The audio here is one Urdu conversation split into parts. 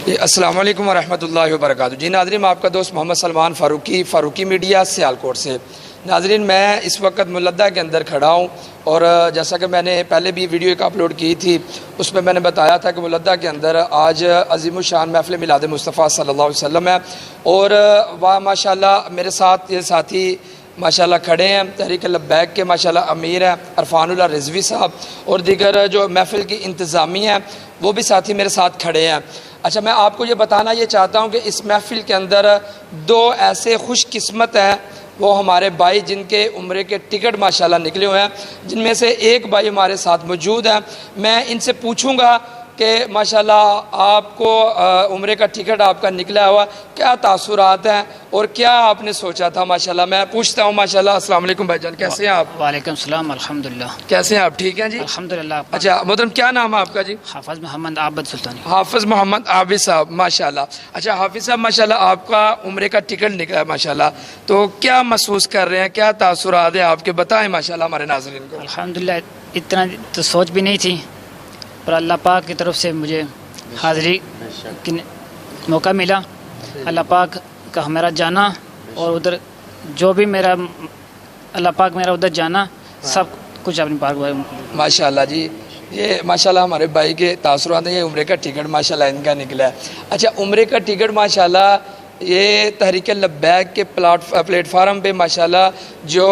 السلام علیکم ورحمۃ اللہ وبرکاتہ۔ جی ناظرین، میں آپ کا دوست محمد سلمان فاروقی میڈیا سیالکوٹ سے۔ ناظرین، میں اس وقت مولدہ کے اندر کھڑا ہوں، اور جیسا کہ میں نے پہلے بھی ویڈیو ایک اپلوڈ کی تھی، اس میں نے بتایا تھا کہ مولدہ کے اندر آج عظیم الشان محفل میلاد مصطفیٰ صلی اللہ علیہ وسلم ہے، اور وہاں ماشاءاللہ میرے ساتھ یہ ساتھی ماشاءاللہ کھڑے ہیں، تحریک لبیک کے ماشاءاللہ امیر ہیں عرفان اللہ رضوی صاحب، اور دیگر جو محفل کی انتظامیہ ہیں وہ بھی ساتھی میرے ساتھ کھڑے ہیں۔ اچھا، میں آپ کو یہ بتانا یہ چاہتا ہوں کہ اس محفل کے اندر دو ایسے خوش قسمت ہیں، وہ ہمارے بھائی جن کے عمرے کے ٹکٹ ماشاءاللہ نکلے ہوئے ہیں، جن میں سے ایک بھائی ہمارے ساتھ موجود ہیں۔ میں ان سے پوچھوں گا کہ ماشاءاللہ آپ کو عمرے کا ٹکٹ آپ کا نکلا ہوا، کیا تاثرات ہیں اور کیا آپ نے سوچا تھا؟ ماشاءاللہ میں پوچھتا ہوں۔ ماشاءاللہ السلام علیکم بھائی جان، کیسے ہیں آپ؟ وعلیکم السلام، الحمدللہ۔ کیسے ہیں آپ؟ ٹھیک ہیں جی، الحمدللہ۔ اچھا محترم، کیا نام ہے آپ کا جی؟ حافظ محمد عابد سلطانی۔ حافظ محمد عابد صاحب، ماشاءاللہ۔ اچھا حافظ صاحب، ماشاءاللہ آپ کا عمرے کا ٹکٹ نکلا ہے ماشاءاللہ، تو کیا محسوس کر رہے ہیں، کیا تاثرات ہیں آپ کے؟ بتائیں ماشاءاللہ ہمارے ناظرین کو۔ الحمدللہ، اتنا تو سوچ بھی نہیں تھی، پر اللہ پاک کی طرف سے مجھے حاضری کی موقع ملا۔ اللہ پاک کا میرا جانا، اور ادھر جو بھی میرا اللہ پاک میرا ادھر جانا، سب کچھ اپنی پاک ماشاءاللہ جی۔ یہ ماشاءاللہ ہمارے بھائی کے تاثرات ہیں۔ یہ عمرے کا ٹکٹ ماشاءاللہ ان کا نکلا ہے۔ اچھا، عمرے کا ٹکٹ ماشاءاللہ یہ تحریک لبیک کے پلیٹ فارم پہ ماشاءاللہ جو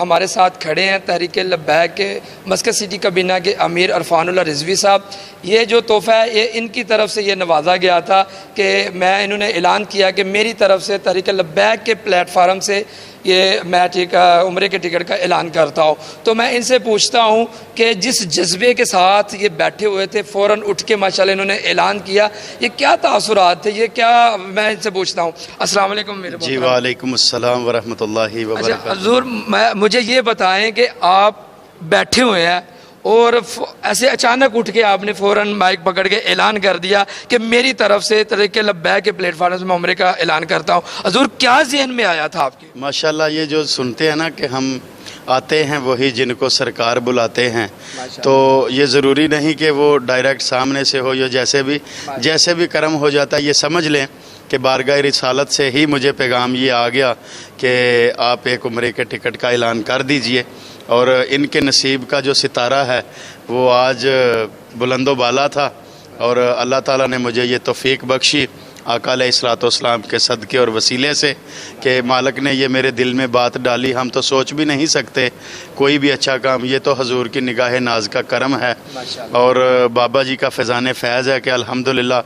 ہمارے ساتھ کھڑے ہیں، تحریک لبیک کے مسکت سٹی کابینہ کے امیر عرفان اللہ رضوی صاحب، یہ جو تحفہ ہے یہ ان کی طرف سے یہ نوازا گیا تھا کہ انہوں نے اعلان کیا کہ میری طرف سے تحریک لبیک کے پلیٹ فارم سے یہ میں عمرے کے ٹکٹ کا اعلان کرتا ہوں۔ تو میں ان سے پوچھتا ہوں کہ جس جذبے کے ساتھ یہ بیٹھے ہوئے تھے، فوراً اٹھ کے ماشاءاللہ انہوں نے اعلان کیا، یہ کیا تاثرات تھے؟ یہ کیا، میں ان سے پوچھتا ہوں۔ السلام علیکم میرے جی، وعلیکم السلام ورحمۃ اللہ وبرکاتہ۔ اچھا حضور، مجھے یہ بتائیں کہ آپ بیٹھے ہوئے ہیں اور ایسے اچانک اٹھ کے آپ نے فوراً مائک پکڑ کے اعلان کر دیا کہ میری طرف سے تحریک لبیک کے پلیٹ فارم سے میں عمرے کا اعلان کرتا ہوں، حضور کیا ذہن میں آیا تھا آپ کے؟ ماشاءاللہ، یہ جو سنتے ہیں نا کہ ہم آتے ہیں وہی جن کو سرکار بلاتے ہیں، تو یہ ضروری نہیں کہ وہ ڈائریکٹ سامنے سے ہو، یا جیسے بھی کرم ہو جاتا ہے۔ یہ سمجھ لیں کہ بارگاہ رسالت سے ہی مجھے پیغام یہ آ گیا کہ آپ ایک عمرے کے ٹکٹ کا اعلان کر دیجئے، اور ان کے نصیب کا جو ستارہ ہے وہ آج بلند و بالا تھا، اور اللہ تعالیٰ نے مجھے یہ توفیق بخشی آقا علیہ الصلوۃ والسلام کے صدقے اور وسیلے سے کہ مالک نے یہ میرے دل میں بات ڈالی۔ ہم تو سوچ بھی نہیں سکتے کوئی بھی اچھا کام، یہ تو حضور کی نگاہ ناز کا کرم ہے، اور بابا جی کا فیضان فیض ہے کہ الحمدللہ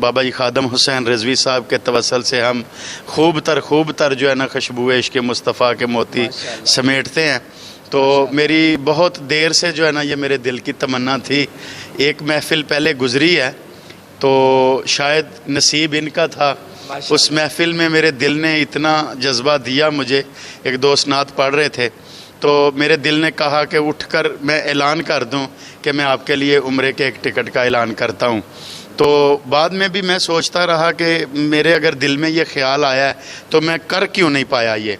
بابا جی خادم حسین رضوی صاحب کے توسل سے ہم خوب تر جو ہے نا خوشبو عشق مصطفیٰ کے موتی سمیٹتے ہیں۔ تو میری بہت دیر سے جو ہے نا یہ میرے دل کی تمنا تھی۔ ایک محفل پہلے گزری ہے تو شاید نصیب ان کا تھا، اس محفل میں میرے دل نے اتنا جذبہ دیا مجھے، ایک دوست نعت پڑھ رہے تھے تو میرے دل نے کہا کہ اٹھ کر میں اعلان کر دوں کہ میں آپ کے لیے عمرے کے ایک ٹکٹ کا اعلان کرتا ہوں۔ تو بعد میں بھی میں سوچتا رہا کہ میرے اگر دل میں یہ خیال آیا ہے تو میں کر کیوں نہیں پایا یہ۔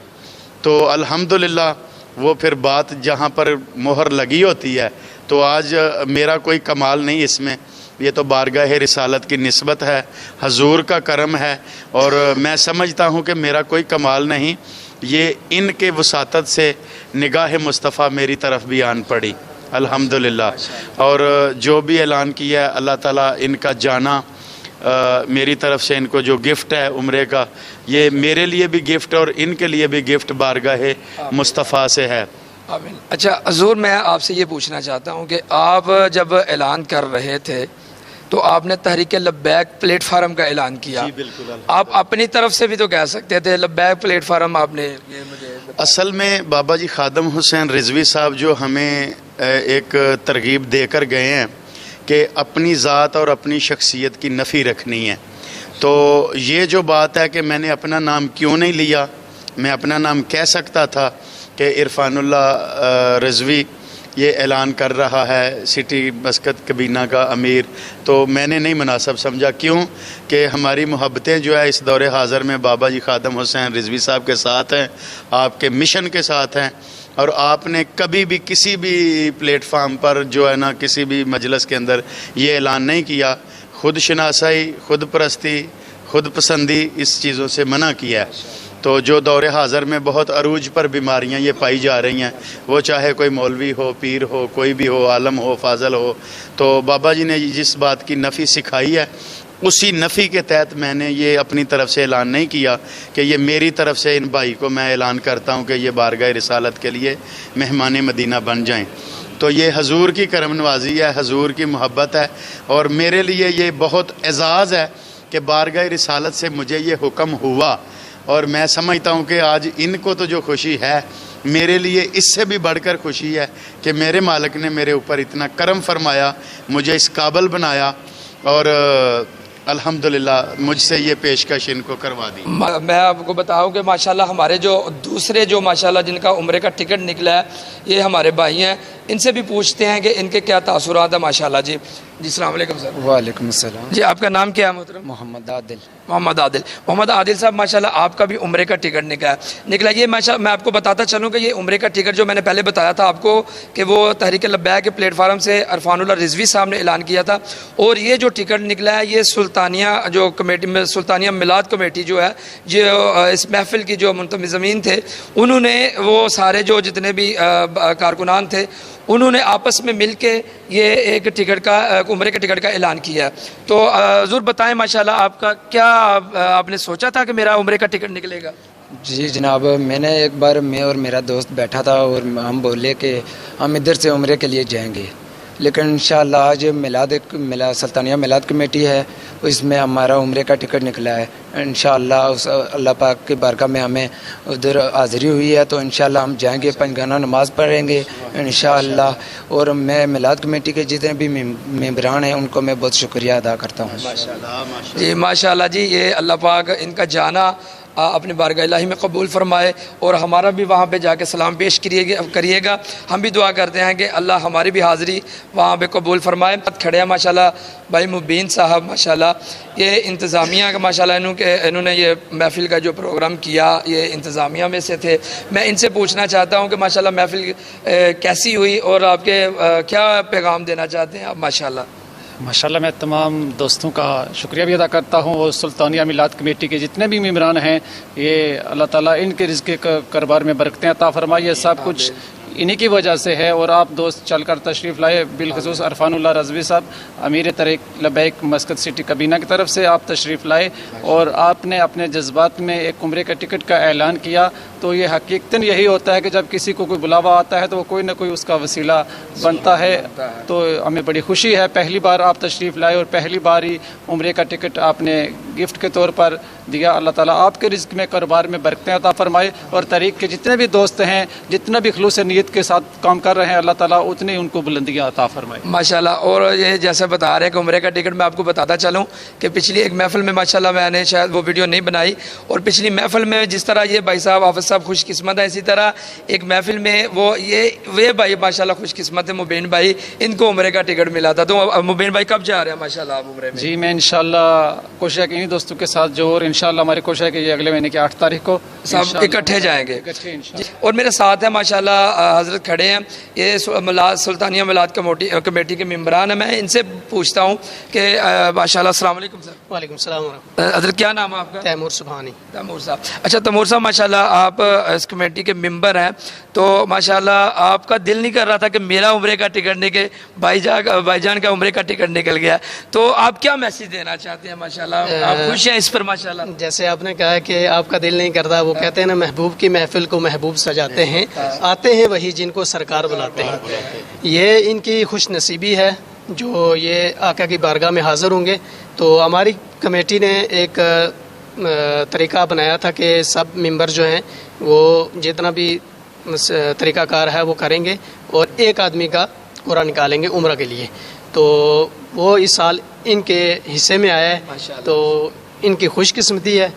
تو الحمدللہ وہ پھر بات جہاں پر مہر لگی ہوتی ہے، تو آج میرا کوئی کمال نہیں اس میں، یہ تو بارگاہ رسالت کی نسبت ہے، حضور کا کرم ہے، اور میں سمجھتا ہوں کہ میرا کوئی کمال نہیں، یہ ان کے وساطت سے نگاہ مصطفیٰ میری طرف بھی آن پڑی الحمدللہ۔ اور جو بھی اعلان کیا ہے اللہ تعالیٰ ان کا جانا، میری طرف سے ان کو جو گفٹ ہے عمرے کا، یہ میرے لیے بھی گفٹ اور ان کے لیے بھی گفٹ بارگاہ مصطفیٰ سے ہے۔ آمین۔ اچھا حضور، میں آپ سے یہ پوچھنا چاہتا ہوں کہ آپ جب اعلان کر رہے تھے تو آپ نے تحریک لبیک پلیٹ فارم کا اعلان کیا، جی بالکل۔ آپ اپنی طرف سے بھی تو کہہ سکتے تھے لبیک پلیٹ فارم آپ نے، یہ مجھے اصل میں بابا جی خادم حسین رضوی صاحب جو ہمیں ایک ترغیب دے کر گئے ہیں کہ اپنی ذات اور اپنی شخصیت کی نفی رکھنی ہے، تو یہ جو بات ہے کہ میں نے اپنا نام کیوں نہیں لیا، میں اپنا نام کہہ سکتا تھا کہ عرفان اللہ رضوی یہ اعلان کر رہا ہے سٹی مسکت کابینہ کا امیر، تو میں نے نہیں مناسب سمجھا۔ کیوں کہ ہماری محبتیں جو ہے اس دور حاضر میں بابا جی خادم حسین رضوی صاحب کے ساتھ ہیں، آپ کے مشن کے ساتھ ہیں، اور آپ نے کبھی بھی کسی بھی پلیٹ فارم پر جو ہے نا کسی بھی مجلس کے اندر یہ اعلان نہیں کیا، خود شناسائی، خود پرستی، خود پسندی اس چیزوں سے منع کیا ہے۔ تو جو دور حاضر میں بہت عروج پر بیماریاں یہ پائی جا رہی ہیں، وہ چاہے کوئی مولوی ہو، پیر ہو، کوئی بھی ہو، عالم ہو، فاضل ہو، تو بابا جی نے جس بات کی نفی سکھائی ہے اسی نفی کے تحت میں نے یہ اپنی طرف سے اعلان نہیں کیا کہ یہ میری طرف سے ان بھائی کو میں اعلان کرتا ہوں کہ یہ بارگاہ رسالت کے لیے مہمان مدینہ بن جائیں۔ تو یہ حضور کی کرم نوازی ہے، حضور کی محبت ہے، اور میرے لیے یہ بہت اعزاز ہے کہ بارگاہ رسالت سے مجھے یہ حکم ہوا، اور میں سمجھتا ہوں کہ آج ان کو تو جو خوشی ہے، میرے لیے اس سے بھی بڑھ کر خوشی ہے کہ میرے مالک نے میرے اوپر اتنا کرم فرمایا، مجھے اس قابل بنایا، اور الحمدللہ مجھ سے یہ پیشکش ان کو کروا دی۔ میں آپ کو بتاؤں کہ ماشاءاللہ ہمارے جو دوسرے جو ماشاءاللہ جن کا عمرے کا ٹکٹ نکلا ہے، یہ ہمارے بھائی ہیں، ان سے بھی پوچھتے ہیں کہ ان کے کیا تاثرات ہیں ماشاءاللہ۔ جی السلام علیکم سر۔ وعلیکم السلام۔ جی آپ کا نام کیا ہے محترم؟ محمد عادل۔ محمد عادل صاحب، ماشاءاللہ آپ کا بھی عمرے کا ٹکٹ نکلا۔ یہ میں آپ کو بتاتا چلوں کہ یہ عمرے کا ٹکٹ جو میں نے پہلے بتایا تھا آپ کو کہ وہ تحریک لبیک کے پلیٹ فارم سے عرفان اللہ رضوی صاحب نے اعلان کیا تھا، اور یہ جو ٹکٹ نکلا ہے یہ سلطانیہ جو کمیٹی میں سلطانیہ میلاد کمیٹی جو ہے، جو اس محفل کی جو منتظمین تھے، انہوں نے وہ سارے جو جتنے بھی کارکنان تھے، انہوں نے آپس میں مل کے یہ ایک ٹکٹ کا عمرے کے ٹکٹ کا اعلان کیا ہے۔ تو حضور بتائیں ماشاءاللہ آپ کا کیا آپ نے سوچا تھا کہ میرا عمرے کا ٹکٹ نکلے گا؟ جی جناب، میں نے ایک بار میں اور میرا دوست بیٹھا تھا اور ہم بولے کہ ہم ادھر سے عمرے کے لیے جائیں گے، لیکن انشاءاللہ آج سلطانیہ میلاد کمیٹی ہے، اس میں ہمارا عمرے کا ٹکٹ نکلا ہے۔ انشاءاللہ اس اللہ پاک کی بارگاہ میں ہمیں ادھر حاضری ہوئی ہے، تو انشاءاللہ ہم جائیں گے، پنجگانہ نماز پڑھیں گے انشاءاللہ۔ اور میں میلاد کمیٹی کے جتنے بھی ممبران ہیں ان کو میں بہت شکریہ ادا کرتا ہوں۔ جی ماشاءاللہ جی، یہ اللہ پاک ان کا جانا اپنے بارگاہ الہی میں قبول فرمائے، اور ہمارا بھی وہاں پہ جا کے سلام پیش کریے گا۔ ہم بھی دعا کرتے ہیں کہ اللہ ہماری بھی حاضری وہاں پہ قبول فرمائے۔ کھڑے ہیں ماشاءاللہ بھائی مبین صاحب، ماشاءاللہ یہ انتظامیہ کا ماشاءاللہ انہوں نے یہ محفل کا جو پروگرام کیا، یہ انتظامیہ میں سے تھے۔ میں ان سے پوچھنا چاہتا ہوں کہ ماشاءاللہ محفل کیسی ہوئی اور آپ کے کیا پیغام دینا چاہتے ہیں آپ؟ ماشاءاللہ میں تمام دوستوں کا شکریہ بھی ادا کرتا ہوں، اور سلطانیہ میلاد کمیٹی کے جتنے بھی ممبران ہیں، یہ اللہ تعالیٰ ان کے رزق کے کاروبار میں برکتیں عطا فرمائے، یہ سب کچھ انہی کی وجہ سے ہے۔ اور آپ دوست چل کر تشریف لائے، بالخصوص عرفان اللہ رضوی صاحب امیر طریق لبیک مسکت سٹی کابینہ کی طرف سے آپ تشریف لائے، اور آپ نے اپنے جذبات میں ایک عمرے کے ٹکٹ کا اعلان کیا۔ تو یہ حقیقتاً یہی ہوتا ہے کہ جب کسی کو کوئی بلاوا آتا ہے تو وہ کوئی نہ کوئی اس کا وسیلہ بنتا ہے۔ تو ہمیں بڑی خوشی ہے، پہلی بار آپ تشریف لائے اور پہلی بار ہی عمرے کا ٹکٹ آپ نے گفٹ کے طور پر دیا۔ اللہ تعالیٰ آپ کے رزق میں کاروبار میں برکتیں عطا فرمائے، اور طریق کے جتنے بھی دوست ہیں، جتنا بھی خلوص نیت کے ساتھ کام کر رہے ہیں، اللہ تعالیٰ اتنے ان کو بلندیاں عطا فرمائے ماشاءاللہ۔ اور یہ جیسے بتا رہے ہیں کہ عمرے کا ٹکٹ، میں آپ کو بتاتا چلوں کہ پچھلی ایک محفل میں ماشاءاللہ میں نے شاید وہ ویڈیو نہیں بنائی، اور پچھلی محفل میں جس طرح یہ بھائی صاحب حافظ صاحب خوش قسمت ہے، اسی طرح ایک محفل میں وہ بھائی ماشاءاللہ خوش قسمت ہے، مبین بھائی، ان کو عمرے کا ٹکٹ ملا تھا۔ تو مبین بھائی کب جا رہے ہیں ماشاءاللہ آپ عمرے میں؟ جی میں انشاءاللہ کوشش ہے کہ انہی دوستوں کے ساتھ جو، اور انشاءاللہ ہماری کوشش ہے کہ یہ اگلے مہینے کی 8 تاریخ کو سب اکٹھے جائیں گے۔ اور میرے ساتھ ہیں ماشاءاللہ حضرت کھڑے ہیں، یہ سلطانیہ میلاد کمیٹی کے ممبران ہیں۔ میں ان سے پوچھتا ہوں کہ ماشاءاللہ السلام علیکم سر۔ وعلیکم السلام ورحمۃ اللہ۔ حضرت کیا نام ہے آپ کا؟ تیمور سبحانی۔ تیمور صاحب، اچھا تیمور صاحب ماشاءاللہ آپ اس کمیٹی کے ممبر ہیں، تو ماشاءاللہ آپ کا دل نہیں کر رہا تھا کہ میرا عمرے کا ٹکٹ نکلے، بھائی جان کا عمرے کا ٹکٹ نکل گیا، تو آپ کیا میسج دینا چاہتے ہیں؟ ماشاءاللہ آپ خوش ہیں اس پر؟ ماشاءاللہ جیسے آپ نے کہا کہ آپ کا دل نہیں کرتا، وہ کہتے ہیں نا محبوب کی محفل کو محبوب سجاتے ہیں، آتے ہیں وہی جن کو سرکار بلاتے ہیں۔ یہ ان کی خوش نصیبی ہے جو یہ آقا کی بارگاہ میں حاضر ہوں گے۔ تو ہماری کمیٹی نے ایک طریقہ بنایا تھا کہ سب ممبر جو ہیں وہ جتنا بھی طریقہ کار ہے وہ کریں گے، اور ایک آدمی کا قرعہ نکالیں گے عمرہ کے لیے۔ تو وہ اس سال ان کے حصے میں آیا ہے، تو ان کی خوش قسمتی ہے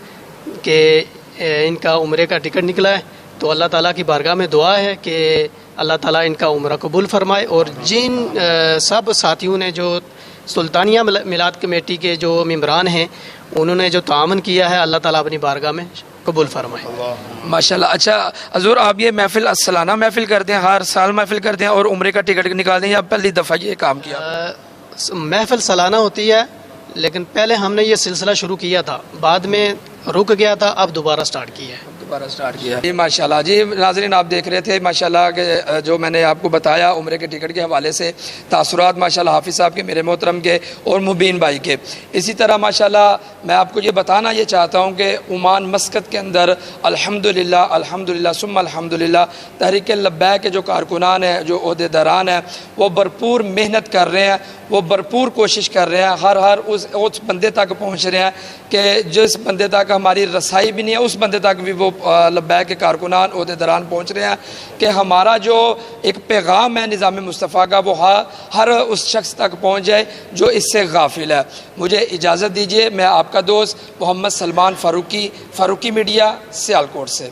کہ ان کا عمرے کا ٹکٹ نکلا ہے۔ تو اللہ تعالیٰ کی بارگاہ میں دعا ہے کہ اللہ تعالیٰ ان کا عمرہ قبول فرمائے، اور جن سب ساتھیوں نے جو سلطانیہ میلاد کمیٹی کے جو ممبران ہیں انہوں نے جو تعاون کیا ہے، اللہ تعالیٰ اپنی بارگاہ میں قبول فرمائے ماشاءاللہ۔ اچھا حضور، آپ یہ محفل سالانہ محفل کرتے ہیں، ہر سال محفل کرتے ہیں اور عمرے کا ٹکٹ نکالتے ہیں، یا پہلی دفعہ یہ کام کیا؟ محفل سالانہ ہوتی ہے، لیکن پہلے ہم نے یہ سلسلہ شروع کیا تھا، بعد میں رک گیا تھا، اب دوبارہ سٹارٹ کیا ہے۔ دوبارہ سٹارٹ کیا جی ماشاءاللہ۔ جی ناظرین آپ دیکھ رہے تھے ماشاءاللہ کہ جو میں نے آپ کو بتایا عمرے کے ٹکٹ کے حوالے سے تاثرات ماشاءاللہ حافظ صاحب کے، میرے محترم کے اور مبین بھائی کے۔ اسی طرح ماشاءاللہ میں آپ کو یہ بتانا یہ چاہتا ہوں کہ عمان مسقط کے اندر الحمدللہ ثم الحمدللہ تحریک لبیک کے جو کارکنان ہیں، جو عہدیداران ہیں، وہ بھرپور محنت کر رہے ہیں، وہ بھرپور کوشش کر رہے ہیں، ہر اس بندے تک پہنچ رہے ہیں کہ جس بندے تک ہماری رسائی بھی نہیں ہے اس بندے تک بھی وہ لبیک کے کارکنان عہدیداران پہنچ رہے ہیں کہ ہمارا جو ایک پیغام ہے نظام مصطفیٰ کا وہ ہر اس شخص تک پہنچ جائے جو اس سے غافل ہے۔ مجھے اجازت دیجیے، میں آپ کا دوست محمد سلمان فاروقی میڈیا سیالکوٹ سے۔